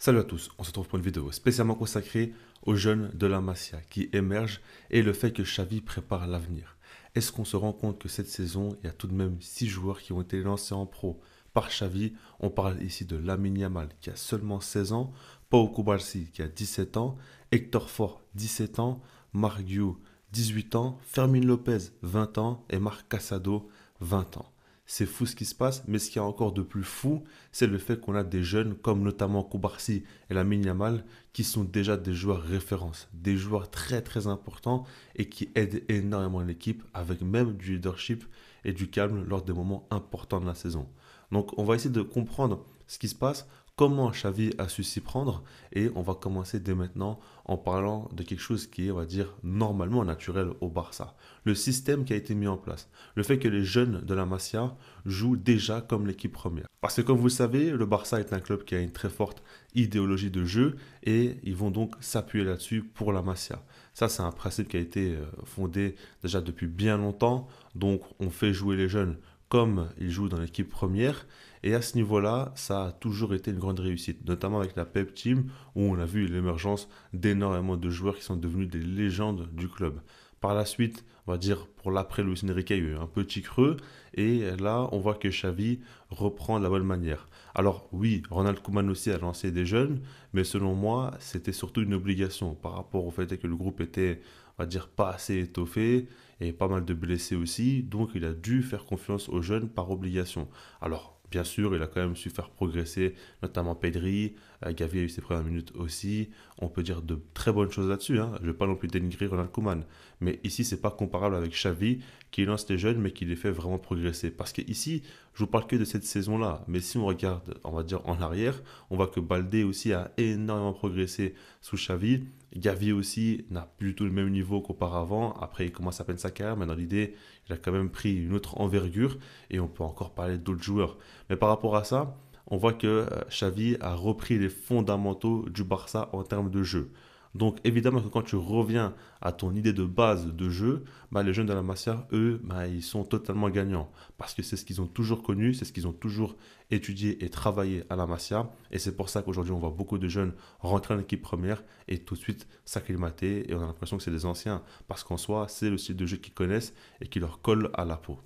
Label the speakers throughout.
Speaker 1: Salut à tous, on se retrouve pour une vidéo spécialement consacrée aux jeunes de la Masia qui émergent et le fait que Xavi prépare l'avenir. Est-ce qu'on se rend compte que cette saison, il y a tout de même 6 joueurs qui ont été lancés en pro par Xavi? On parle ici de Lamine Yamal qui a seulement 16 ans, Pau Cubarsí qui a 17 ans, Hector Fort 17 ans, Marc Guiu 18 ans, Fermin Lopez 20 ans et Marc Casado 20 ans. C'est fou ce qui se passe, mais ce qui est encore de plus fou, c'est le fait qu'on a des jeunes comme notamment Koubarsi et Lamine Yamal qui sont déjà des joueurs références, des joueurs très très importants et qui aident énormément l'équipe avec même du leadership et du calme lors des moments importants de la saison. Donc on va essayer de comprendre ce qui se passe, comment Xavi a su s'y prendre et on va commencer dès maintenant en parlant de quelque chose qui est, on va dire, normalement naturel au Barça. Le système qui a été mis en place. Le fait que les jeunes de la Masia jouent déjà comme l'équipe première. Parce que comme vous le savez, le Barça est un club qui a une très forte idéologie de jeu et ils vont donc s'appuyer là-dessus pour la Masia. Ça, c'est un principe qui a été fondé déjà depuis bien longtemps. Donc, on fait jouer les jeunes comme ils jouent dans l'équipe première. Et à ce niveau-là, ça a toujours été une grande réussite, notamment avec la PEP Team, où on a vu l'émergence d'énormément de joueurs qui sont devenus des légendes du club. Par la suite, on va dire pour l'après Luis Enrique, il y a eu un petit creux, et là, on voit que Xavi reprend de la bonne manière. Alors oui, Ronald Koeman aussi a lancé des jeunes, mais selon moi, c'était surtout une obligation par rapport au fait que le groupe était, on va dire, pas assez étoffé, et pas mal de blessés aussi, donc il a dû faire confiance aux jeunes par obligation. Alors, bien sûr, il a quand même su faire progresser, notamment Pedri, Gavi a eu ses premières minutes aussi. On peut dire de très bonnes choses là-dessus, hein. Je ne vais pas non plus dénigrer Ronald Koeman. Mais ici, c'est pas comparable avec Xavi, qui lance les jeunes, mais qui les fait vraiment progresser. Parce que ici, je vous parle que de cette saison-là. Mais si on regarde, on va dire en arrière, on voit que Baldé aussi a énormément progressé sous Xavi. Gavi aussi n'a plus du tout le même niveau qu'auparavant. Après, il commence à peine sa carrière, mais dans l'idée, il a quand même pris une autre envergure et on peut encore parler d'autres joueurs. Mais par rapport à ça, on voit que Xavi a repris les fondamentaux du Barça en termes de jeu. Donc évidemment que quand tu reviens à ton idée de base de jeu, bah, les jeunes de la Masia, eux, bah, ils sont totalement gagnants. Parce que c'est ce qu'ils ont toujours connu, c'est ce qu'ils ont toujours étudié et travaillé à la Masia. Et c'est pour ça qu'aujourd'hui, on voit beaucoup de jeunes rentrer en équipe première et tout de suite s'acclimater. Et on a l'impression que c'est des anciens. Parce qu'en soi, c'est le style de jeu qu'ils connaissent et qui leur colle à la peau.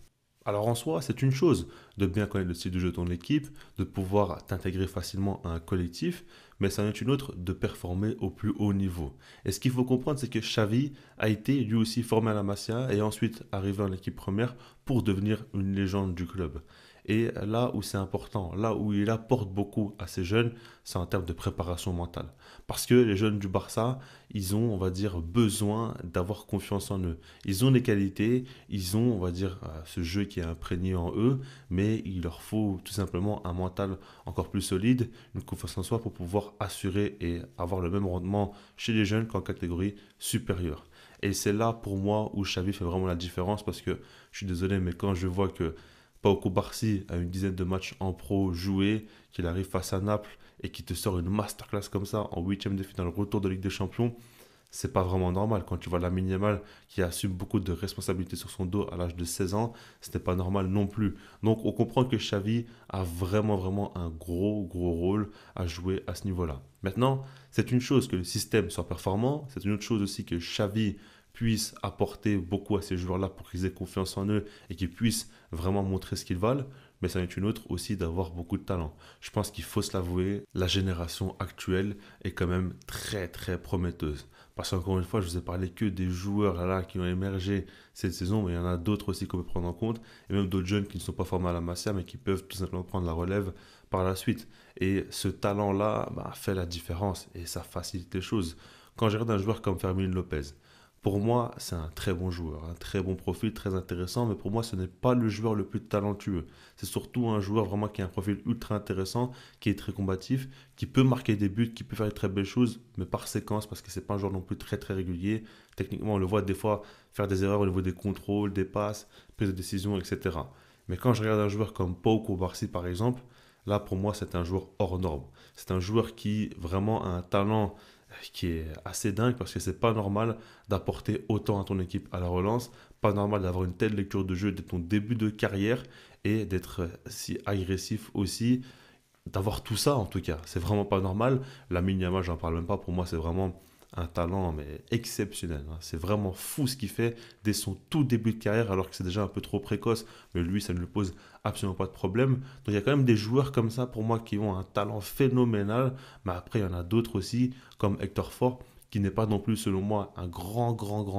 Speaker 1: Alors en soi, c'est une chose de bien connaître le style de jeu de ton équipe, de pouvoir t'intégrer facilement à un collectif, mais ça en est une autre de performer au plus haut niveau. Et ce qu'il faut comprendre, c'est que Xavi a été lui aussi formé à la Masia et ensuite arrivé en équipe première pour devenir une légende du club. Et là où c'est important, là où il apporte beaucoup à ces jeunes, c'est en termes de préparation mentale. Parce que les jeunes du Barça, ils ont, on va dire, besoin d'avoir confiance en eux. Ils ont des qualités, ils ont, on va dire, ce jeu qui est imprégné en eux, mais il leur faut tout simplement un mental encore plus solide, une confiance en soi pour pouvoir assurer et avoir le même rendement chez les jeunes qu'en catégorie supérieure. Et c'est là pour moi où Xavi fait vraiment la différence parce que je suis désolé, mais quand je vois que Pau Cubarsí a une dizaine de matchs en pro joués, qu'il arrive face à Naples et qui te sort une masterclass comme ça en huitième de finale retour de Ligue des Champions, c'est pas vraiment normal. Quand tu vois la Yamal qui assume beaucoup de responsabilités sur son dos à l'âge de 16 ans, c'était pas normal non plus. Donc on comprend que Xavi a vraiment un gros rôle à jouer à ce niveau-là. Maintenant, c'est une chose que le système soit performant, c'est une autre chose aussi que Xavi puisse apporter beaucoup à ces joueurs-là pour qu'ils aient confiance en eux et qu'ils puissent vraiment montrer ce qu'ils valent, mais ça en est une autre aussi d'avoir beaucoup de talent. Je pense qu'il faut se l'avouer, la génération actuelle est quand même très prometteuse. Parce qu'encore une fois, je vous ai parlé que des joueurs là, qui ont émergé cette saison, mais il y en a d'autres aussi qu'on peut prendre en compte, et même d'autres jeunes qui ne sont pas formés à la Masia, mais qui peuvent tout simplement prendre la relève par la suite. Et ce talent-là bah, fait la différence, et ça facilite les choses. Quand je regarde un joueur comme Fermin Lopez, pour moi, c'est un très bon joueur, un très bon profil, très intéressant, mais pour moi, ce n'est pas le joueur le plus talentueux. C'est surtout un joueur vraiment qui a un profil ultra intéressant, qui est très combatif, qui peut marquer des buts, qui peut faire de très belles choses, mais par séquence, parce que c'est pas un joueur non plus très régulier. Techniquement, on le voit des fois faire des erreurs au niveau des contrôles, des passes, prise de décision, etc. Mais quand je regarde un joueur comme Pau Cubarsí, par exemple, là, pour moi, c'est un joueur hors norme. C'est un joueur qui vraiment a un talent qui est assez dingue parce que c'est pas normal d'apporter autant à ton équipe à la relance, pas normal d'avoir une telle lecture de jeu dès ton début de carrière et d'être si agressif aussi d'avoir tout ça en tout cas. C'est vraiment pas normal. Lamine Yamal, j'en parle même pas. Pour moi, c'est vraiment un talent mais exceptionnel, hein. C'est vraiment fou ce qu'il fait dès son tout début de carrière, alors que c'est déjà un peu trop précoce. Mais lui, ça ne lui pose absolument pas de problème. Donc il y a quand même des joueurs comme ça pour moi qui ont un talent phénoménal. Mais après, il y en a d'autres aussi, comme Hector Ford, qui n'est pas non plus, selon moi, un grand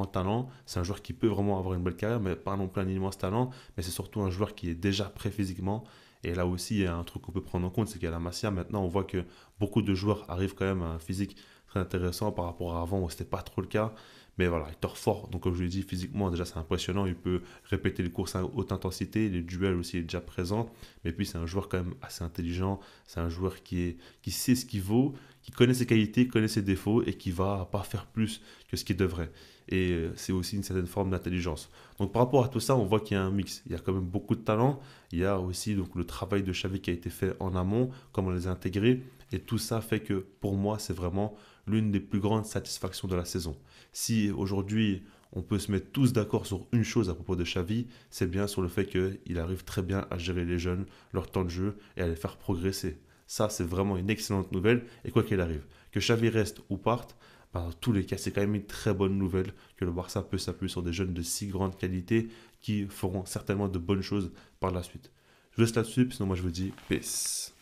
Speaker 1: talent. C'est un joueur qui peut vraiment avoir une belle carrière, mais pas non plus un immense talent. Mais c'est surtout un joueur qui est déjà prêt physiquement. Et là aussi, il y a un truc qu'on peut prendre en compte, c'est qu'à la Masia, maintenant, on voit que beaucoup de joueurs arrivent quand même à un physique très intéressant par rapport à avant où c'était pas trop le cas. Mais voilà, Hector fort, donc comme je l'ai dit, physiquement, déjà c'est impressionnant. Il peut répéter les courses à haute intensité, les duels aussi, il est déjà présent. Mais puis c'est un joueur quand même assez intelligent. C'est un joueur qui sait ce qu'il vaut, qui connaît ses qualités, connaît ses défauts et qui va pas faire plus que ce qu'il devrait. Et c'est aussi une certaine forme d'intelligence. Donc par rapport à tout ça, on voit qu'il y a un mix. Il y a quand même beaucoup de talent. Il y a aussi donc le travail de Xavi qui a été fait en amont, comment les intégrer. Et tout ça fait que pour moi, c'est vraiment l'une des plus grandes satisfactions de la saison. Si aujourd'hui on peut se mettre tous d'accord sur une chose à propos de Xavi, c'est bien sur le fait qu'il arrive très bien à gérer les jeunes, leur temps de jeu et à les faire progresser. Ça, c'est vraiment une excellente nouvelle. Et quoi qu'il arrive, que Xavi reste ou parte, ben, dans tous les cas, c'est quand même une très bonne nouvelle que le Barça peut s'appuyer sur des jeunes de si grande qualité qui feront certainement de bonnes choses par la suite. Je vous laisse là-dessus, sinon moi je vous dis peace.